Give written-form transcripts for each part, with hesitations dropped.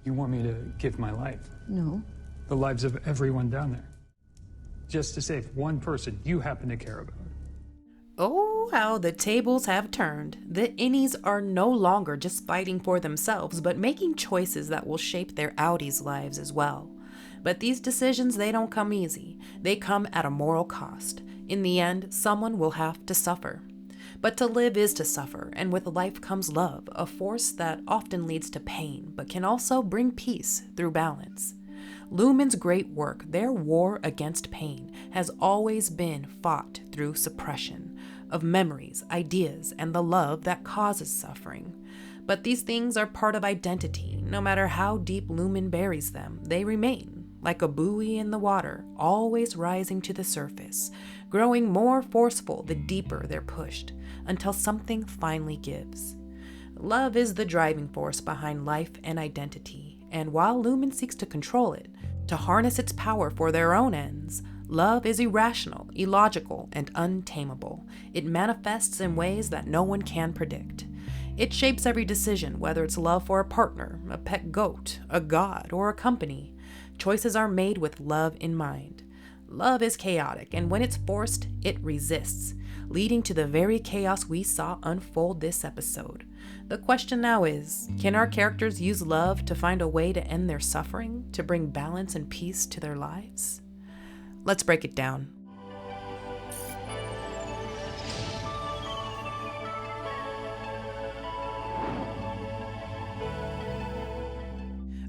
You want me to give my life? No. The lives of everyone down there. Just to save one person you happen to care about. Oh, how the tables have turned. The Innies are no longer just fighting for themselves, but making choices that will shape their Outties' lives as well. But these decisions, they don't come easy. They come at a moral cost. In the end, someone will have to suffer. But to live is to suffer, and with life comes love, a force that often leads to pain, but can also bring peace through balance. Lumon's great work, their war against pain, has always been fought through suppression of memories, ideas, and the love that causes suffering. But these things are part of identity. No matter how deep Lumon buries them, they remain, like a buoy in the water, always rising to the surface, growing more forceful the deeper they're pushed, until something finally gives. Love is the driving force behind life and identity, and while Lumon seeks to control it, to harness its power for their own ends, love is irrational, illogical, and untamable. It manifests in ways that no one can predict. It shapes every decision, whether it's love for a partner, a pet goat, a god, or a company. Choices are made with love in mind. Love is chaotic, and when it's forced, it resists, leading to the very chaos we saw unfold this episode. The question now is, can our characters use love to find a way to end their suffering, to bring balance and peace to their lives? Let's break it down.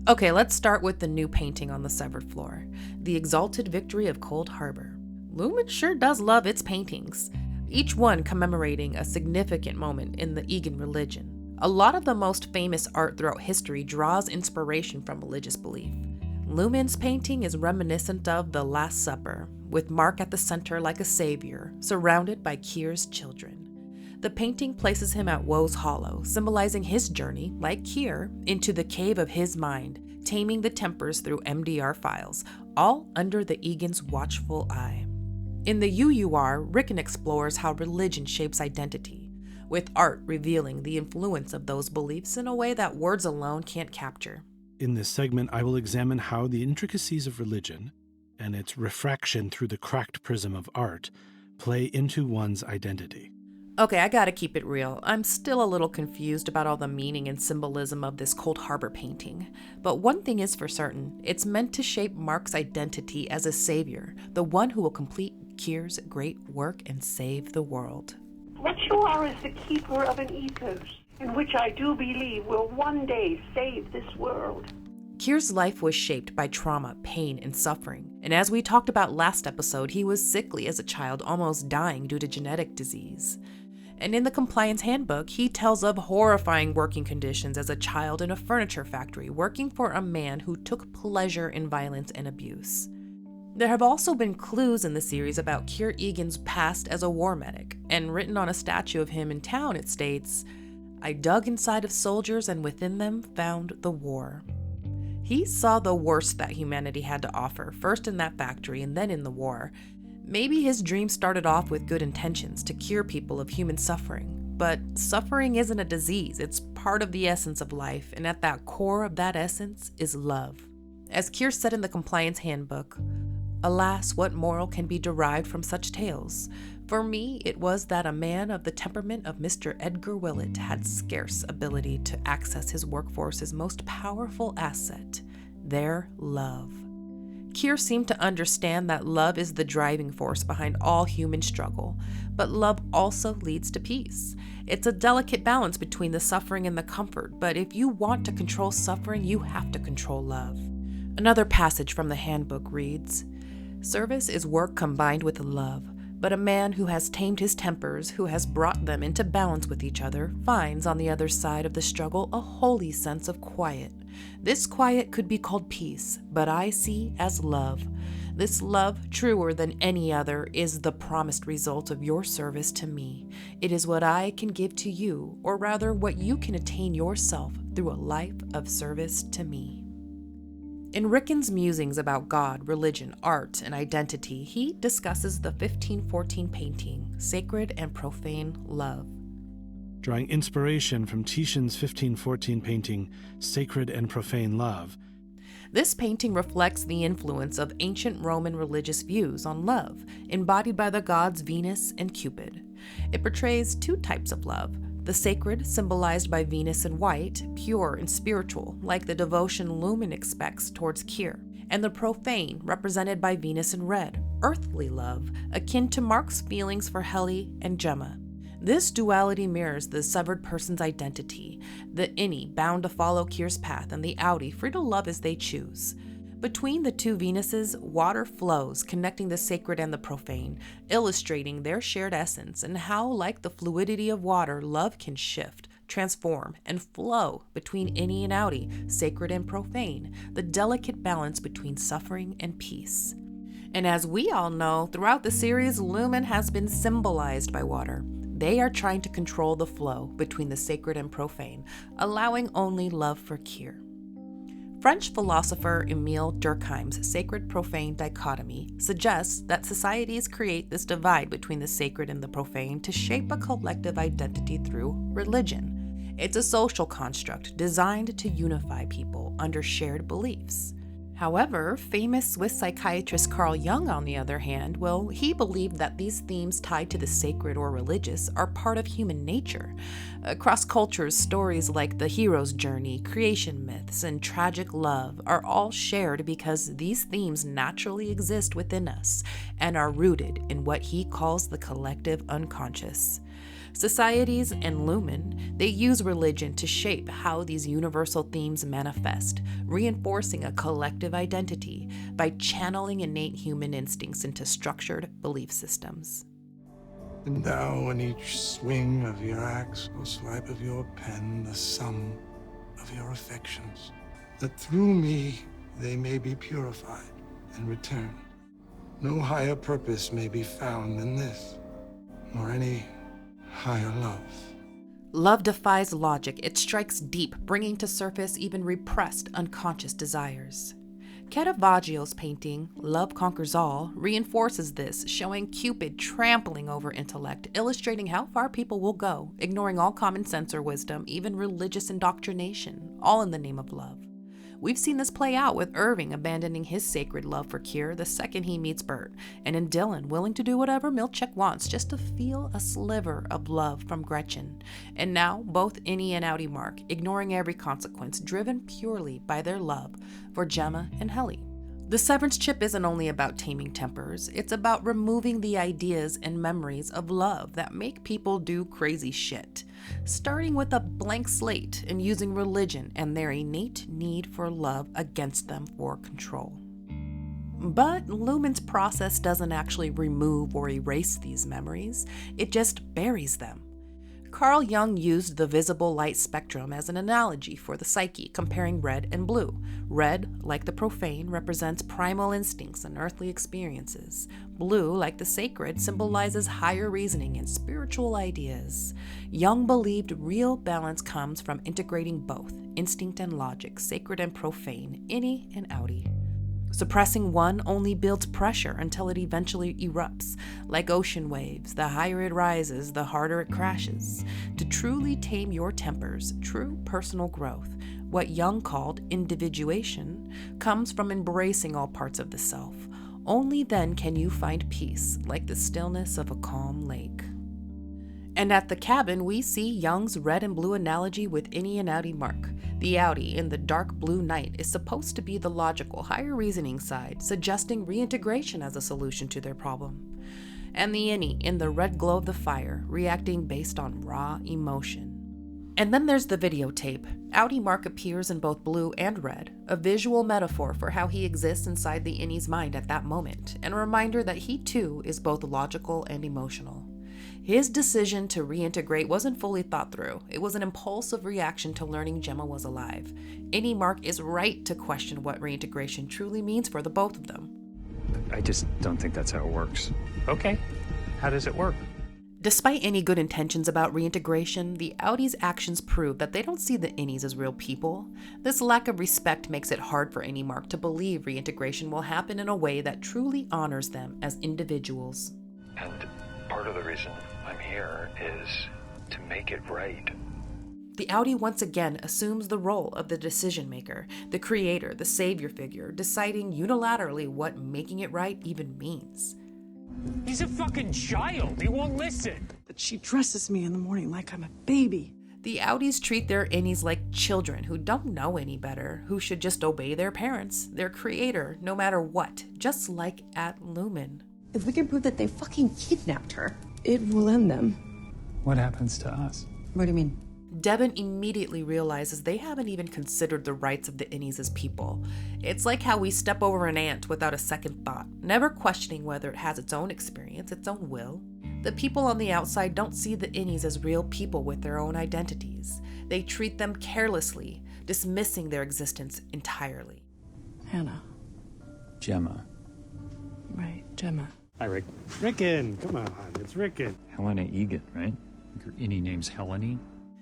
Okay, let's start with the new painting on the severed floor, The Exalted Victory of Cold Harbor. Lumon sure does love its paintings, each one commemorating a significant moment in the Egan religion. A lot of the most famous art throughout history draws inspiration from religious belief. Lumon's painting is reminiscent of the Last Supper, with Mark at the center like a savior, surrounded by Kier's children. The painting places him at Woe's Hollow, symbolizing his journey, like Kier, into the cave of his mind, taming the tempers through MDR files, all under the Egan's watchful eye. In the UUR, Ricken explores how religion shapes identity, with art revealing the influence of those beliefs in a way that words alone can't capture. In this segment, I will examine how the intricacies of religion, and its refraction through the cracked prism of art, play into one's identity. Okay, I gotta keep it real. I'm still a little confused about all the meaning and symbolism of this Cold Harbor painting. But one thing is for certain, it's meant to shape Mark's identity as a savior, the one who will complete Kier's great work and save the world. What you are is the keeper of an ethos, in which I do believe will one day save this world. Kier's life was shaped by trauma, pain, and suffering. And as we talked about last episode, he was sickly as a child, almost dying due to genetic disease. And in the Compliance Handbook, he tells of horrifying working conditions as a child in a furniture factory, working for a man who took pleasure in violence and abuse. There have also been clues in the series about Kier Egan's past as a war medic, and written on a statue of him in town it states, "I dug inside of soldiers and within them found the war." He saw the worst that humanity had to offer, first in that factory and then in the war. Maybe his dream started off with good intentions to cure people of human suffering. But suffering isn't a disease, it's part of the essence of life, and at that core of that essence is love. As Kier said in the Compliance Handbook, "Alas, what moral can be derived from such tales? For me, it was that a man of the temperament of Mr. Edgar Willett had scarce ability to access his workforce's most powerful asset, their love." Kier seemed to understand that love is the driving force behind all human struggle, but love also leads to peace. It's a delicate balance between the suffering and the comfort, but if you want to control suffering, you have to control love. Another passage from the handbook reads, "Service is work combined with love, but a man who has tamed his tempers, who has brought them into balance with each other, finds on the other side of the struggle a holy sense of quiet. This quiet could be called peace, but I see as love. This love, truer than any other, is the promised result of your service to me. It is what I can give to you, or rather what you can attain yourself through a life of service to me." In Ricken's musings about God, religion, art, and identity, he discusses the 1514 painting, Sacred and Profane Love. Drawing inspiration from Titian's 1514 painting Sacred and Profane Love. This painting reflects the influence of ancient Roman religious views on love, embodied by the gods Venus and Cupid. It portrays two types of love: the sacred, symbolized by Venus in white, pure and spiritual, like the devotion Lumon expects towards Kier, and the profane, represented by Venus in red, earthly love, akin to Mark's feelings for Émile and Jame. This duality mirrors the severed person's identity, the Innie bound to follow Kier's path, and the Outtie free to love as they choose. Between the two Venuses, water flows, connecting the sacred and the profane, illustrating their shared essence and how, like the fluidity of water, love can shift, transform, and flow between Innie and Outtie, sacred and profane, the delicate balance between suffering and peace. And as we all know, throughout the series, Lumon has been symbolized by water. They are trying to control the flow between the sacred and profane, allowing only love for Kier. French philosopher Émile Durkheim's Sacred-Profane dichotomy suggests that societies create this divide between the sacred and the profane to shape a collective identity through religion. It's a social construct designed to unify people under shared beliefs. However, famous Swiss psychiatrist Carl Jung, on the other hand, he believed that these themes tied to the sacred or religious are part of human nature. Across cultures, stories like the hero's journey, creation myths, and tragic love are all shared because these themes naturally exist within us and are rooted in what he calls the collective unconscious. Societies and Lumon, they use religion to shape how these universal themes manifest, reinforcing a collective identity by channeling innate human instincts into structured belief systems. And thou in each swing of your axe or swipe of your pen the sum of your affections, that through me they may be purified and returned. No higher purpose may be found than this, nor any higher love. Love defies logic. It strikes deep, bringing to surface even repressed unconscious desires. Caravaggio's painting, Love Conquers All, reinforces this, showing Cupid trampling over intellect, illustrating how far people will go, ignoring all common sense or wisdom, even religious indoctrination, all in the name of love. We've seen this play out with Irving abandoning his sacred love for Kier the second he meets Bert, and in Dylan willing to do whatever Milchek wants just to feel a sliver of love from Gretchen. And now both Innie and Outtie Mark, ignoring every consequence, driven purely by their love for Jame and Émile. The severance chip isn't only about taming tempers, it's about removing the ideas and memories of love that make people do crazy shit. Starting with a blank slate and using religion and their innate need for love against them for control. But Lumon's process doesn't actually remove or erase these memories, it just buries them. Carl Jung used the visible light spectrum as an analogy for the psyche, comparing red and blue. Red, like the profane, represents primal instincts and earthly experiences. Blue, like the sacred, symbolizes higher reasoning and spiritual ideas. Jung believed real balance comes from integrating both, instinct and logic, sacred and profane, Innie and Outtie. Suppressing one only builds pressure until it eventually erupts. Like ocean waves, the higher it rises, the harder it crashes. To truly tame your tempers, true personal growth, what Jung called individuation, comes from embracing all parts of the self. Only then can you find peace, like the stillness of a calm lake. And at the cabin, we see Jung's red and blue analogy with Innie and Outtie Mark. The Outtie in the dark blue night is supposed to be the logical, higher reasoning side, suggesting reintegration as a solution to their problem. And the Innie in the red glow of the fire, reacting based on raw emotion. And then there's the videotape. Outtie Mark appears in both blue and red, a visual metaphor for how he exists inside the Innie's mind at that moment, and a reminder that he too is both logical and emotional. His decision to reintegrate wasn't fully thought through. It was an impulsive reaction to learning Jame was alive. Innie Mark is right to question what reintegration truly means for the both of them. I just don't think that's how it works. Okay, how does it work? Despite any good intentions about reintegration, the Outties' actions prove that they don't see the Innies as real people. This lack of respect makes it hard for Innie Mark to believe reintegration will happen in a way that truly honors them as individuals. And part of the reason I'm here is to make it right. The Outtie once again assumes the role of the decision maker, the creator, the savior figure, deciding unilaterally what making it right even means. He's a fucking child. He won't listen. But she dresses me in the morning like I'm a baby. The Outties treat their Innies like children who don't know any better, who should just obey their parents, their creator, no matter what, just like at Lumon. If we can prove that they fucking kidnapped her, it will end them. What happens to us? What do you mean? Devon immediately realizes they haven't even considered the rights of the Innies as people. It's like how we step over an ant without a second thought, never questioning whether it has its own experience, its own will. The people on the outside don't see the Innies as real people with their own identities. They treat them carelessly, dismissing their existence entirely. Hannah. Jame. Right, Jame. Hi, Rick. Ricken! Come on, it's Ricken. Helena Egan, right? Your Innie name's Helene?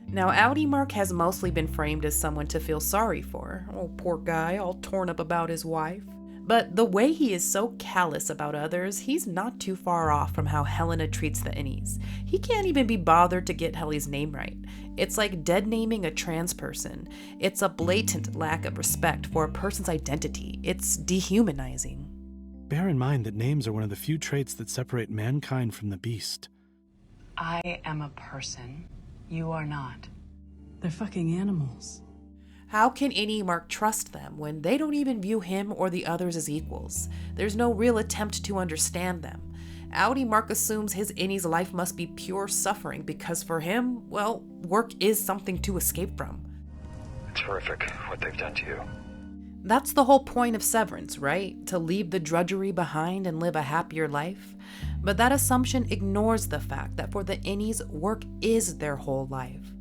Now, Outtie Mark has mostly been framed as someone to feel sorry for. Oh, poor guy, all torn up about his wife. But the way he is so callous about others, he's not too far off from how Helena treats the Innies. He can't even be bothered to get Helly's name right. It's like dead naming a trans person. It's a blatant lack of respect for a person's identity. It's dehumanizing. Bear in mind that names are one of the few traits that separate mankind from the beast. I am a person. You are not. They're fucking animals. How can Innie Mark trust them when they don't even view him or the others as equals? There's no real attempt to understand them. Outtie Mark assumes his Innie's life must be pure suffering because for him, well, work is something to escape from. It's horrific what they've done to you. That's the whole point of Severance, right? To leave the drudgery behind and live a happier life. But that assumption ignores the fact that for the Innies, work is their whole life.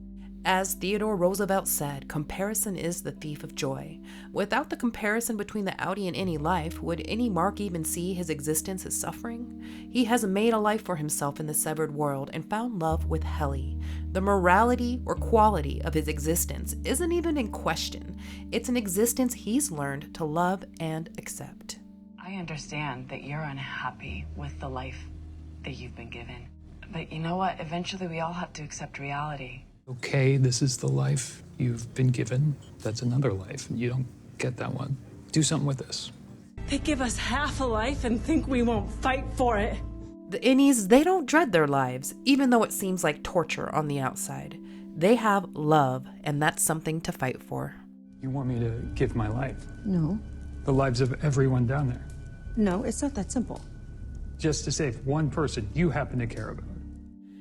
As Theodore Roosevelt said, comparison is the thief of joy. Without the comparison between the Outtie and Innie life, would Innie Mark even see his existence as suffering? He has made a life for himself in the severed world and found love with Helly. The morality or quality of his existence isn't even in question. It's an existence he's learned to love and accept. I understand that you're unhappy with the life that you've been given. But you know what? Eventually we all have to accept reality. Okay, this is the life you've been given. That's another life, and you don't get that one. Do something with this. They give us half a life and think we won't fight for it. The Innies, they don't dread their lives, even though it seems like torture on the outside. They have love, and that's something to fight for. You want me to give my life? No. The lives of everyone down there. No, it's not that simple. Just to save one person you happen to care about.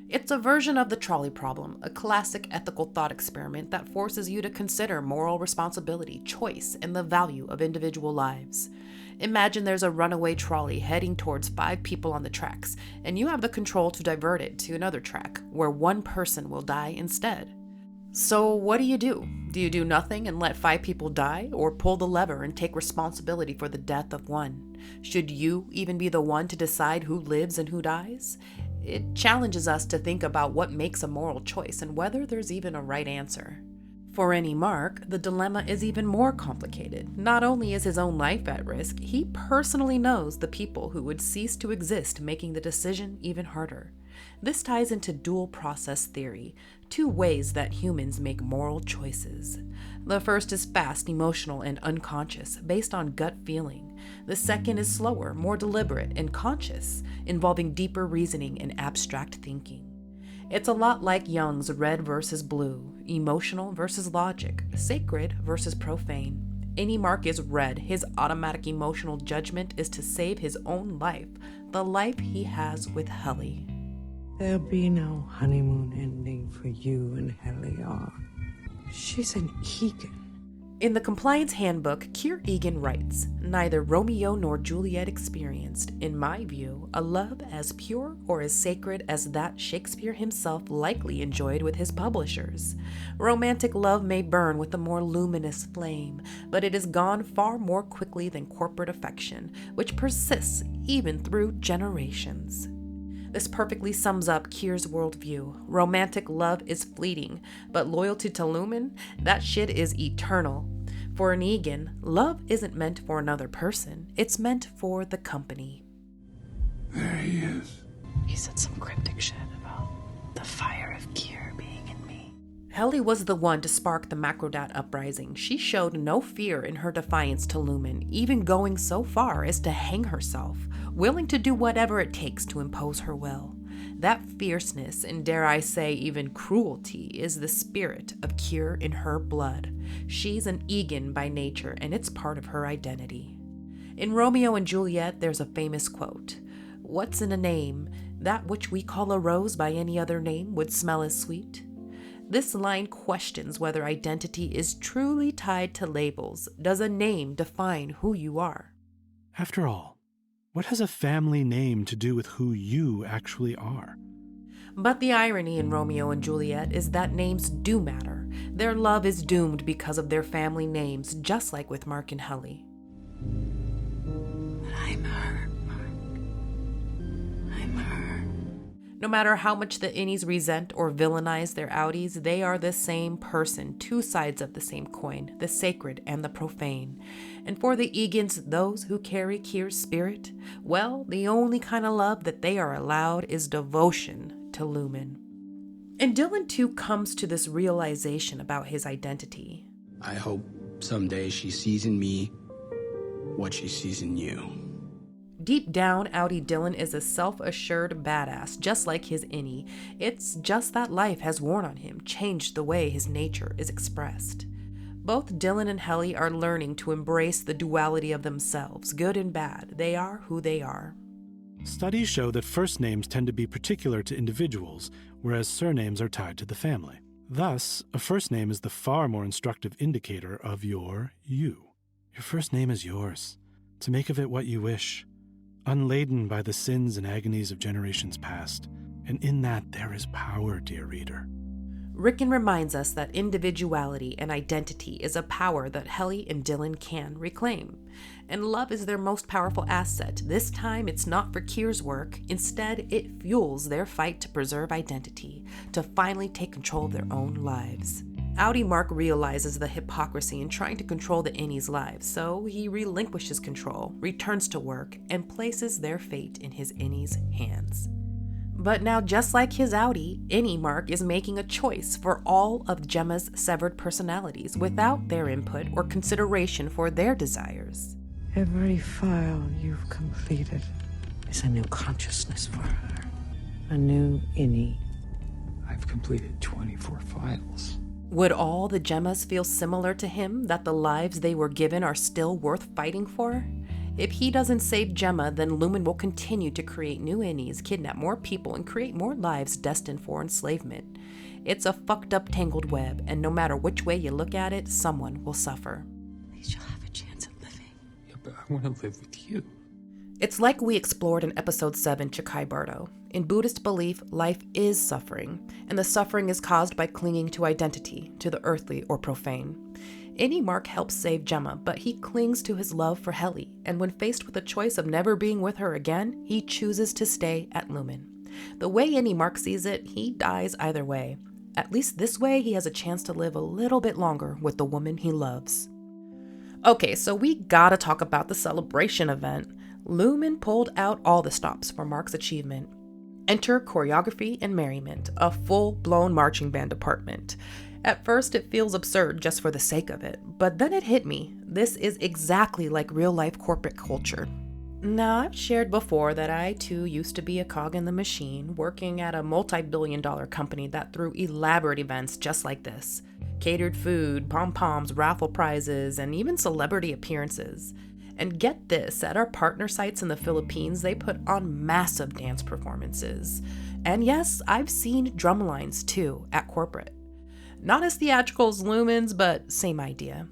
It's a version of the Trolley Problem, a classic ethical thought experiment that forces you to consider moral responsibility, choice, and the value of individual lives. Imagine there's a runaway trolley heading towards 5 people on the tracks, and you have the control to divert it to another track, where one person will die instead. So what do? Do you do nothing and let 5 people die, or pull the lever and take responsibility for the death of one? Should you even be the one to decide who lives and who dies? It challenges us to think about what makes a moral choice and whether there's even a right answer. For Innie Mark, the dilemma is even more complicated. Not only is his own life at risk, he personally knows the people who would cease to exist, making the decision even harder. This ties into dual process theory, 2 ways that humans make moral choices. The first is fast, emotional, and unconscious, based on gut feeling. The second is slower, more deliberate, and conscious, involving deeper reasoning and abstract thinking. It's a lot like Jung's red versus blue, emotional versus logic, sacred versus profane. Innie Mark is red. His automatic emotional judgment is to save his own life, the life he has with Helly. There'll be no honeymoon ending for you and Heliar. She's an Egan. In the Compliance Handbook, Kier Egan writes, "Neither Romeo nor Juliet experienced, in my view, a love as pure or as sacred as that Shakespeare himself likely enjoyed with his publishers. Romantic love may burn with a more luminous flame, but it is gone far more quickly than corporate affection, which persists even through generations." This perfectly sums up Kier's worldview. Romantic love is fleeting, but loyalty to Lumon, that shit is eternal. For an Egan, love isn't meant for another person, it's meant for the company. There he is. He said some cryptic shit about the fire of Kier being Helle was the one to spark the Macrodat uprising. She showed no fear in her defiance to Lumon, even going so far as to hang herself, willing to do whatever it takes to impose her will. That fierceness, and dare I say even cruelty, is the spirit of Kier in her blood. She's an Egan by nature, and it's part of her identity. In Romeo and Juliet, there's a famous quote, "What's in a name? That which we call a rose by any other name would smell as sweet." This line questions whether identity is truly tied to labels. Does a name define who you are? After all, what has a family name to do with who you actually are? But the irony in Romeo and Juliet is that names do matter. Their love is doomed because of their family names, just like with Mark and Helle. I'm her, Mark. I'm her. No matter how much the Innies resent or villainize their Outties, they are the same person, two sides of the same coin, the sacred and the profane. And for the Egans, those who carry Kier's spirit, well, the only kind of love that they are allowed is devotion to Lumon. And Dylan too comes to this realization about his identity. I hope someday she sees in me what she sees in you. Deep down, Outtie Dylan is a self-assured badass, just like his Innie. It's just that life has worn on him, changed the way his nature is expressed. Both Dylan and Helle are learning to embrace the duality of themselves, good and bad. They are who they are. Studies show that first names tend to be particular to individuals, whereas surnames are tied to the family. Thus, a first name is the far more instructive indicator of your you. Your first name is yours, to make of it what you wish, unladen by the sins and agonies of generations past. And in that there is power, dear reader. Ricken reminds us that individuality and identity is a power that Helle and Dylan can reclaim. And love is their most powerful asset. This time it's not for Kier's work. Instead, it fuels their fight to preserve identity, to finally take control of their own lives. Outtie Mark realizes the hypocrisy in trying to control the Innies' lives, so he relinquishes control, returns to work, and places their fate in his Innies' hands. But now, just like his Outtie, Innie Mark is making a choice for all of Gemma's severed personalities without their input or consideration for their desires. Every file you've completed is a new consciousness for her. A new Innie. I've completed 24 files. Would all the Gemmas feel similar to him, that the lives they were given are still worth fighting for? If he doesn't save Gemma, then Lumon will continue to create new Innies, kidnap more people, and create more lives destined for enslavement. It's a fucked up tangled web, and no matter which way you look at it, someone will suffer. At least you'll have a chance at living. Yeah, but I want to live with you. It's like we explored in episode 7, Chikhai Bardo. In Buddhist belief, life is suffering, and the suffering is caused by clinging to identity, to the earthly or profane. Innie Mark helps save Gemma, but he clings to his love for Helle, and when faced with the choice of never being with her again, he chooses to stay at Lumon. The way Innie Mark sees it, he dies either way. At least this way, he has a chance to live a little bit longer with the woman he loves. Okay, so we gotta talk about the celebration event. Lumon pulled out all the stops for Mark's achievement. Enter choreography and merriment, a full-blown marching band department. At first, it feels absurd just for the sake of it, but then it hit me. This is exactly like real-life corporate culture. Now, I've shared before that I too used to be a cog in the machine, working at a multi-billion-dollar company that threw elaborate events just like this. Catered food, pom-poms, raffle prizes, and even celebrity appearances. And get this, at our partner sites in the Philippines, they put on massive dance performances. And yes, I've seen drumlines too, at corporate. Not as theatrical as Lumon's, but same idea.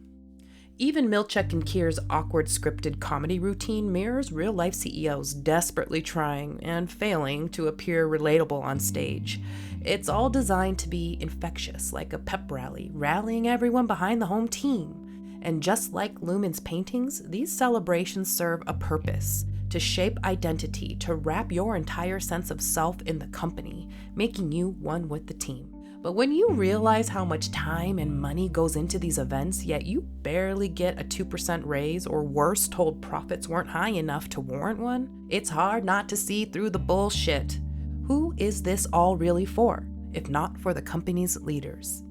Even Milchek and Kier's awkward scripted comedy routine mirrors real-life CEOs desperately trying and failing to appear relatable on stage. It's all designed to be infectious, like a pep rally, rallying everyone behind the home team. And just like Lumon's paintings, these celebrations serve a purpose, to shape identity, to wrap your entire sense of self in the company, making you one with the team. But when you realize how much time and money goes into these events, yet you barely get a 2% raise, or worse, told profits weren't high enough to warrant one, it's hard not to see through the bullshit. Who is this all really for, if not for the company's leaders?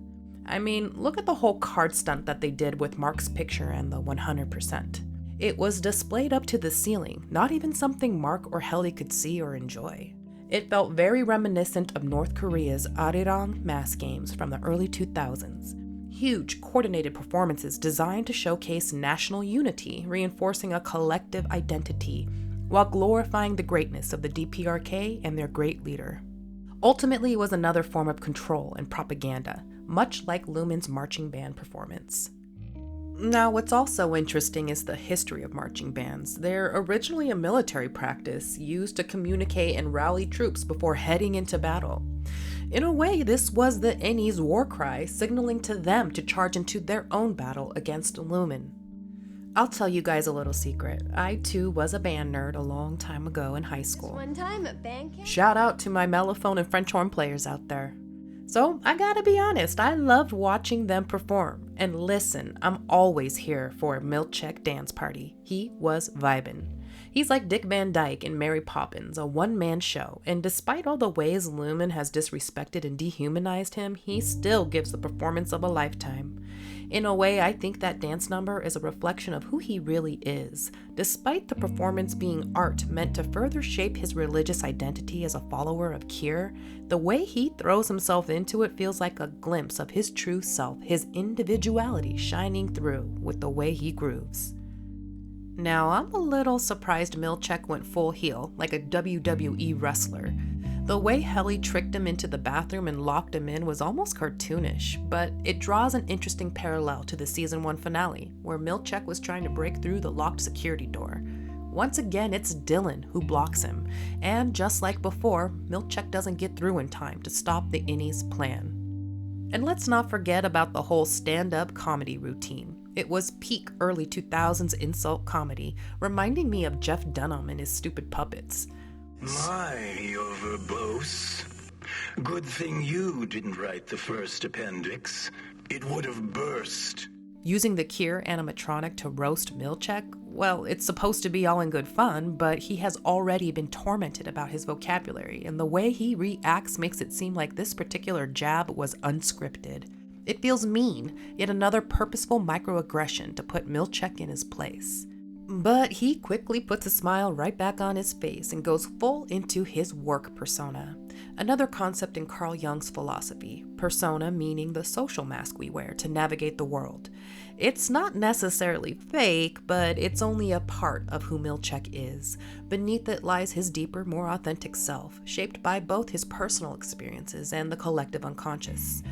I mean, look at the whole card stunt that they did with Mark's picture and the 100%. It was displayed up to the ceiling, not even something Mark or Helly could see or enjoy. It felt very reminiscent of North Korea's Arirang mass games from the early 2000s. Huge, coordinated performances designed to showcase national unity, reinforcing a collective identity, while glorifying the greatness of the DPRK and their great leader. Ultimately, it was another form of control and propaganda, much like Lumon's marching band performance. Now, what's also interesting is the history of marching bands. They're originally a military practice used to communicate and rally troops before heading into battle. In a way, this was the Innies' war cry, signaling to them to charge into their own battle against Lumon. I'll tell you guys a little secret. I too was a band nerd a long time ago in high school. One time at band camp? Shout out to my mellophone and French horn players out there. So I gotta be honest, I loved watching them perform. And listen, I'm always here for a Milchek dance party. He was vibin'. He's like Dick Van Dyke in Mary Poppins, a one-man show, and despite all the ways Lumon has disrespected and dehumanized him, he still gives the performance of a lifetime. In a way, I think that dance number is a reflection of who he really is, despite the performance being art meant to further shape his religious identity as a follower of Kier. The way he throws himself into it feels like a glimpse of his true self, his individuality shining through with the way he grooves. Now, I'm a little surprised Milchek went full heel, like a WWE wrestler. The way Helly tricked him into the bathroom and locked him in was almost cartoonish, but it draws an interesting parallel to the season 1 finale, where Milchek was trying to break through the locked security door. Once again, it's Dylan who blocks him, and just like before, Milchek doesn't get through in time to stop the Innies' plan. And let's not forget about the whole stand-up comedy routine. It was peak early 2000s insult comedy, reminding me of Jeff Dunham and his stupid puppets. My, you're verbose. Good thing you didn't write the first appendix. It would have burst. Using the Kier animatronic to roast Milchek, well, it's supposed to be all in good fun, but he has already been tormented about his vocabulary, and the way he reacts makes it seem like this particular jab was unscripted. It feels mean, yet another purposeful microaggression to put Milchek in his place. But he quickly puts a smile right back on his face and goes full into his work persona. Another concept in Carl Jung's philosophy, persona meaning the social mask we wear to navigate the world. It's not necessarily fake, but it's only a part of who Milchek is. Beneath it lies his deeper, more authentic self, shaped by both his personal experiences and the collective unconscious.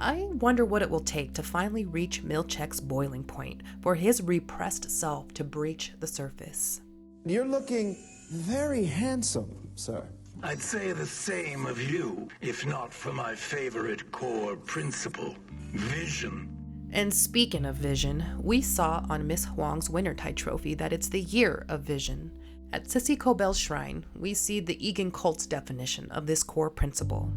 I wonder what it will take to finally reach Milchek's boiling point, for his repressed self to breach the surface. You're looking very handsome, sir. I'd say the same of you, if not for my favorite core principle, vision. And speaking of vision, we saw on Miss Huang's Wintertide Trophy that it's the year of vision. At Sissy Kobel's shrine, we see the Egan cult's definition of this core principle.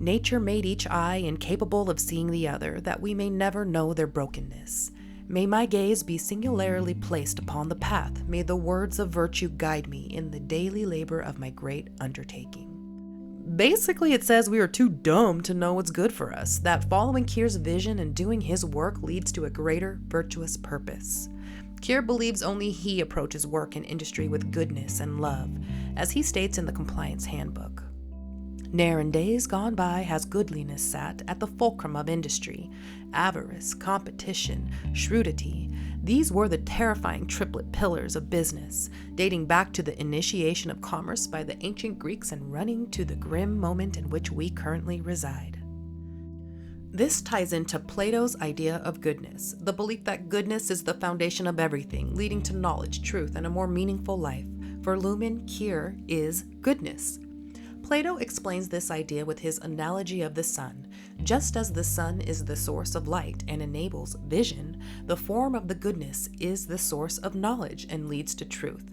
Nature made each eye incapable of seeing the other, that we may never know their brokenness. May my gaze be singularly placed upon the path. May the words of virtue guide me in the daily labor of my great undertaking. Basically, it says we are too dumb to know what's good for us, that following Kier's vision and doing his work leads to a greater virtuous purpose. Kier believes only he approaches work and industry with goodness and love, as he states in the Compliance Handbook. Ne'er in days gone by has goodliness sat at the fulcrum of industry. Avarice, competition, shrewdity, these were the terrifying triplet pillars of business, dating back to the initiation of commerce by the ancient Greeks and running to the grim moment in which we currently reside. This ties into Plato's idea of goodness, the belief that goodness is the foundation of everything, leading to knowledge, truth, and a more meaningful life. For Lumon, Kier is goodness. Plato explains this idea with his analogy of the sun. Just as the sun is the source of light and enables vision, the form of the goodness is the source of knowledge and leads to truth.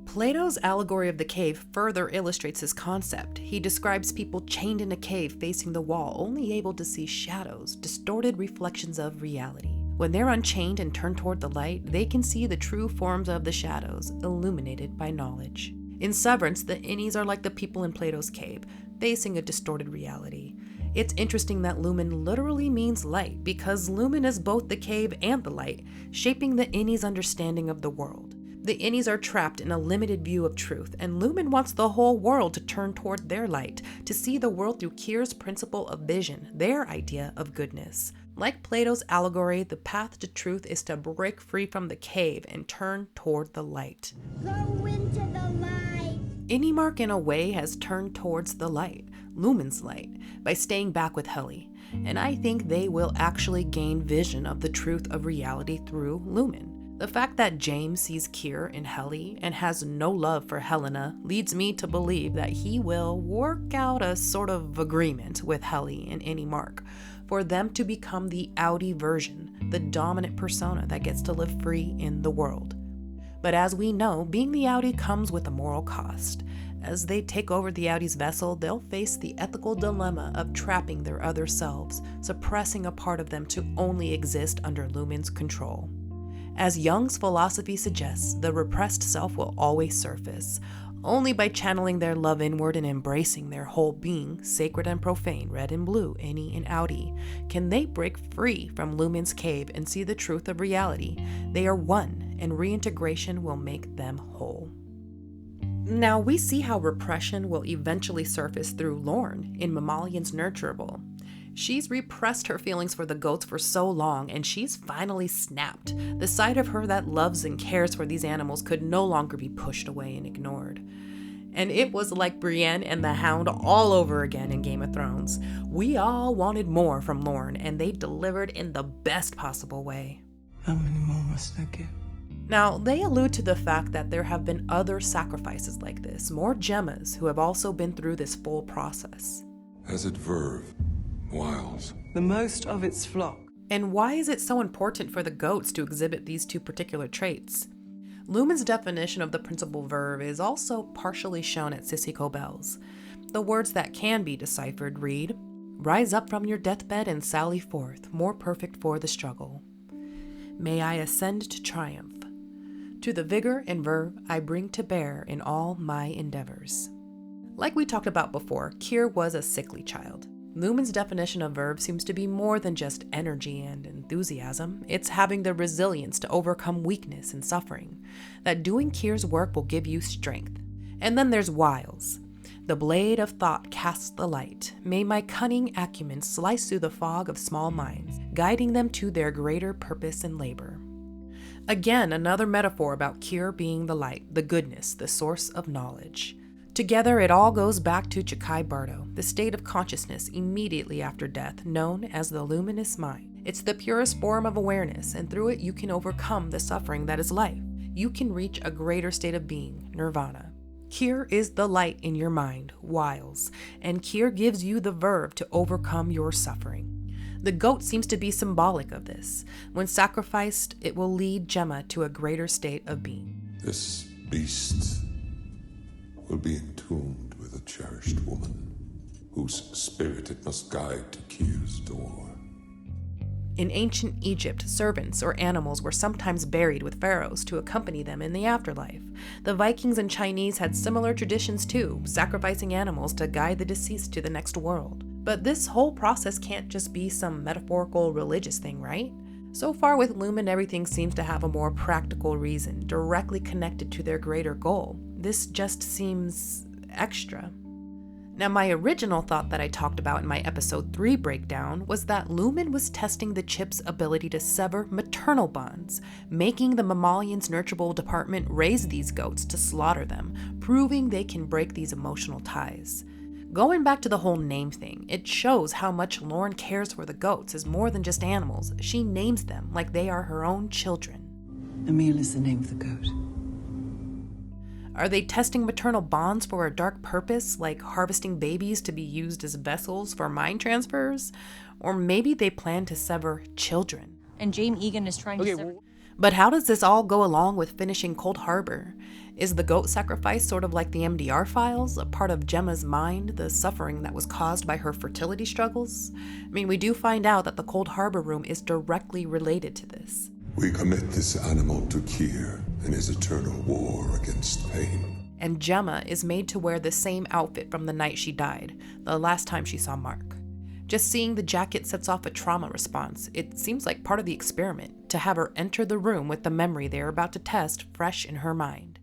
Plato's allegory of the cave further illustrates his concept. He describes people chained in a cave facing the wall, only able to see shadows, distorted reflections of reality. When they're unchained and turned toward the light, they can see the true forms of the shadows, illuminated by knowledge. In Severance, the Innies are like the people in Plato's cave, facing a distorted reality. It's interesting that Lumon literally means light, because Lumon is both the cave and the light, shaping the Innie's understanding of the world. The Innies are trapped in a limited view of truth, and Lumon wants the whole world to turn toward their light, to see the world through Kier's principle of vision, their idea of goodness. Like Plato's allegory, the path to truth is to break free from the cave and turn toward the light. Go into the light! Innie in a way has turned towards the light, Lumon's light, by staying back with Heli, and I think they will actually gain vision of the truth of reality through Lumon. The fact that Jame sees Kier in Heli and has no love for Helena leads me to believe that he will work out a sort of agreement with Heli and Innie for them to become the Outtie version, the dominant persona that gets to live free in the world. But as we know, being the Outtie comes with a moral cost. As they take over the Outtie's vessel, they'll face the ethical dilemma of trapping their other selves, suppressing a part of them to only exist under Lumon's control. As Jung's philosophy suggests, the repressed self will always surface. Only by channeling their love inward and embracing their whole being, sacred and profane, red and blue, Innie and Outtie, can they break free from Lumon's cave and see the truth of reality. They are one, and reintegration will make them whole. Now, we see how repression will eventually surface through Lorne in Mammalian's Nurturable. She's repressed her feelings for the goats for so long, and she's finally snapped. The side of her that loves and cares for these animals could no longer be pushed away and ignored. And it was like Brienne and the Hound all over again in Game of Thrones. We all wanted more from Lorne, and they delivered in the best possible way. How many more must I give? Now, they allude to the fact that there have been other sacrifices like this, more gemmas who have also been through this full process. Has it verve? Wiles. The most of its flock. And why is it so important for the goats to exhibit these two particular traits? Lumon's definition of the principal verb is also partially shown at Sissy Cobell's. The words that can be deciphered read, "Rise up from your deathbed and sally forth, more perfect for the struggle. May I ascend to triumph. To the vigor and verve I bring to bear in all my endeavors." Like we talked about before, Kier was a sickly child. Lumon's definition of verb seems to be more than just energy and enthusiasm. It's having the resilience to overcome weakness and suffering. That doing Kier's work will give you strength. And then there's wiles. The blade of thought casts the light. May my cunning acumen slice through the fog of small minds, guiding them to their greater purpose and labor. Again, another metaphor about Kier being the light, the goodness, the source of knowledge. Together, it all goes back to Chikhai bardo, the state of consciousness immediately after death, known as the luminous mind. It's the purest form of awareness, and through it you can overcome the suffering that is life. You can reach a greater state of being, nirvana. Kier is the light in your mind, wiles, and Kier gives you the verb to overcome your suffering. The goat seems to be symbolic of this. When sacrificed, it will lead Gemma to a greater state of being. This beast will be entombed with a cherished woman, whose spirit it must guide to Kier's door. In ancient Egypt, servants or animals were sometimes buried with pharaohs to accompany them in the afterlife. The Vikings and Chinese had similar traditions too, sacrificing animals to guide the deceased to the next world. But this whole process can't just be some metaphorical religious thing, right? So far with Lumon, everything seems to have a more practical reason, directly connected to their greater goal. This just seems extra. Now, my original thought that I talked about in my episode 3 breakdown was that Lumon was testing the chip's ability to sever maternal bonds, making the Mammalian's Nurturable department raise these goats to slaughter them, proving they can break these emotional ties. Going back to the whole name thing, it shows how much Lorne cares for the goats as more than just animals. She names them like they are her own children. Émile is the name of the goat. Are they testing maternal bonds for a dark purpose, like harvesting babies to be used as vessels for mind transfers? Or maybe they plan to sever children. And Jame Egan is trying to sever... But how does this all go along with finishing Cold Harbor? Is the goat sacrifice sort of like the MDR files, a part of Gemma's mind, the suffering that was caused by her fertility struggles? I mean, we do find out that the Cold Harbor room is directly related to this. We commit this animal to Kier in his eternal war against pain. And Gemma is made to wear the same outfit from the night she died, the last time she saw Mark. Just seeing the jacket sets off a trauma response. It seems like part of the experiment, to have her enter the room with the memory they're about to test fresh in her mind.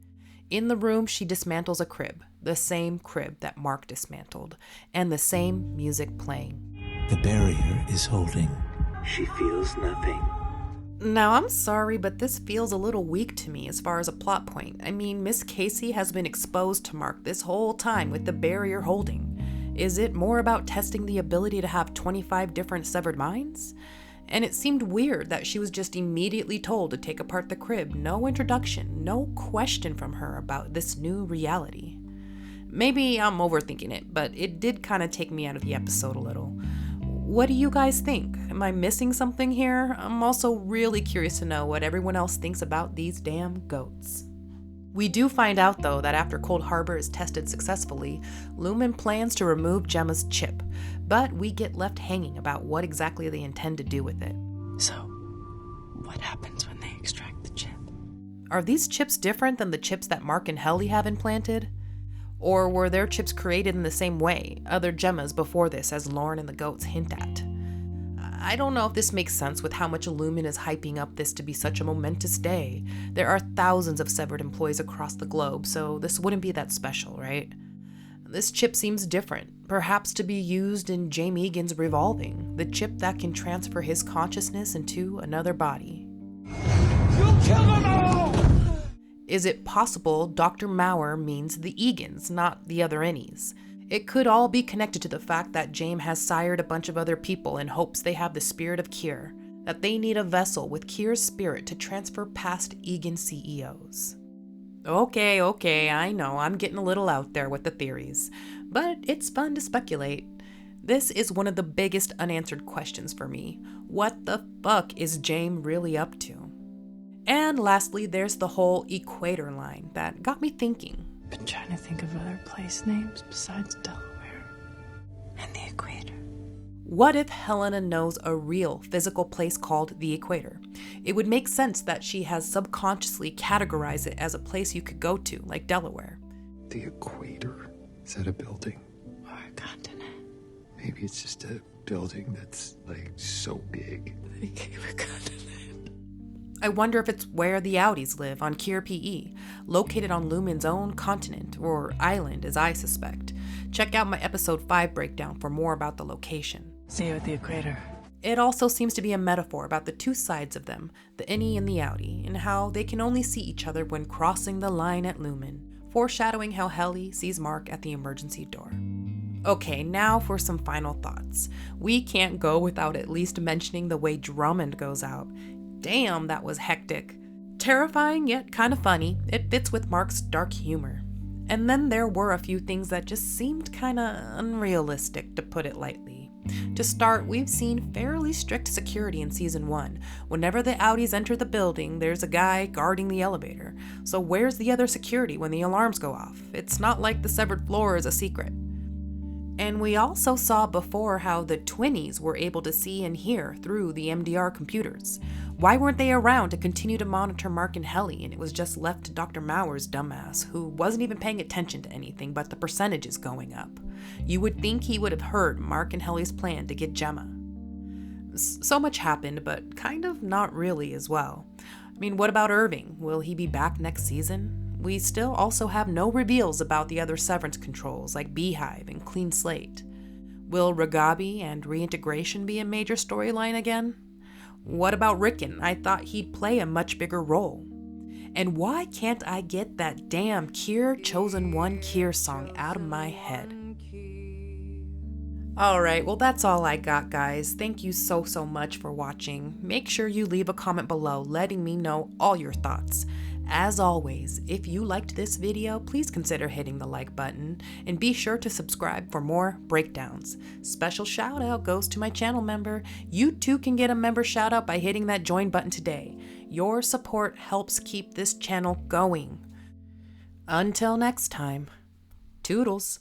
In the room, she dismantles a crib, the same crib that Mark dismantled, and the same music playing. The barrier is holding. She feels nothing. Now, I'm sorry, but this feels a little weak to me as far as a plot point. I mean, Miss Casey has been exposed to Mark this whole time with the barrier holding. Is it more about testing the ability to have 25 different severed minds? And it seemed weird that she was just immediately told to take apart the crib. No introduction, no question from her about this new reality. Maybe I'm overthinking it, but it did kind of take me out of the episode a little. What do you guys think? Am I missing something here? I'm also really curious to know what everyone else thinks about these damn goats. We do find out, though, that after Cold Harbor is tested successfully, Lumon plans to remove Gemma's chip, but we get left hanging about what exactly they intend to do with it. So, what happens when they extract the chip? Are these chips different than the chips that Mark and Helly have implanted? Or were their chips created in the same way, other Gemmas before this, as Lauren and the goats hint at? I don't know if this makes sense with how much Lumon is hyping up this to be such a momentous day. There are thousands of severed employees across the globe, so this wouldn't be that special, right? This chip seems different, perhaps to be used in Jame Egan's revolving, the chip that can transfer his consciousness into another body. You'll kill them all! Is it possible Dr. Maurer means the Egans, not the other Innies? It could all be connected to the fact that Jame has sired a bunch of other people in hopes they have the spirit of Kier, that they need a vessel with Kier's spirit to transfer past Egan CEOs. Okay, I know I'm getting a little out there with the theories, but it's fun to speculate. This is one of the biggest unanswered questions for me. What the fuck is Jame really up to? And lastly, there's the whole Equator line that got me thinking. Been trying to think of other place names besides Delaware and the Equator. What if Helena knows a real physical place called the Equator? It would make sense that she has subconsciously categorized it as a place you could go to, like Delaware. The Equator? Is that a building? Or a continent? Maybe it's just a building that's, like, so big. They became a continent. I wonder if it's where the Outties live on Kier PE, located on Lumon's own continent, or island as I suspect. Check out my episode 5 breakdown for more about the location. See you at the Equator. It also seems to be a metaphor about the two sides of them, the Innie and the Outtie, and how they can only see each other when crossing the line at Lumon, foreshadowing how Helly sees Mark at the emergency door. Okay, now for some final thoughts. We can't go without at least mentioning the way Drummond goes out. Damn, that was hectic. Terrifying, yet kind of funny. It fits with Mark's dark humor. And then there were a few things that just seemed kinda unrealistic, to put it lightly. To start, we've seen fairly strict security in Season 1. Whenever the Outties enter the building, there's a guy guarding the elevator. So where's the other security when the alarms go off? It's not like the severed floor is a secret. And we also saw before how the Twinnies were able to see and hear through the MDR computers. Why weren't they around to continue to monitor Mark and Helly, and it was just left to Dr. Maurer's dumbass, who wasn't even paying attention to anything but the percentages going up? You would think he would have heard Mark and Helly's plan to get Gemma. So much happened, but kind of not really as well. I mean, what about Irving? Will he be back next season? We still also have no reveals about the other severance controls like Beehive and Clean Slate. Will Ragabi and reintegration be a major storyline again? What about Ricken? I thought he'd play a much bigger role. And why can't I get that damn Kier Chosen One Kier song out of my head? Alright, well that's all I got, guys. Thank you so much for watching. Make sure you leave a comment below letting me know all your thoughts. As always, if you liked this video, please consider hitting the like button and be sure to subscribe for more breakdowns. Special shout out goes to my channel member. You too can get a member shout out by hitting that join button today. Your support helps keep this channel going. Until next time, toodles.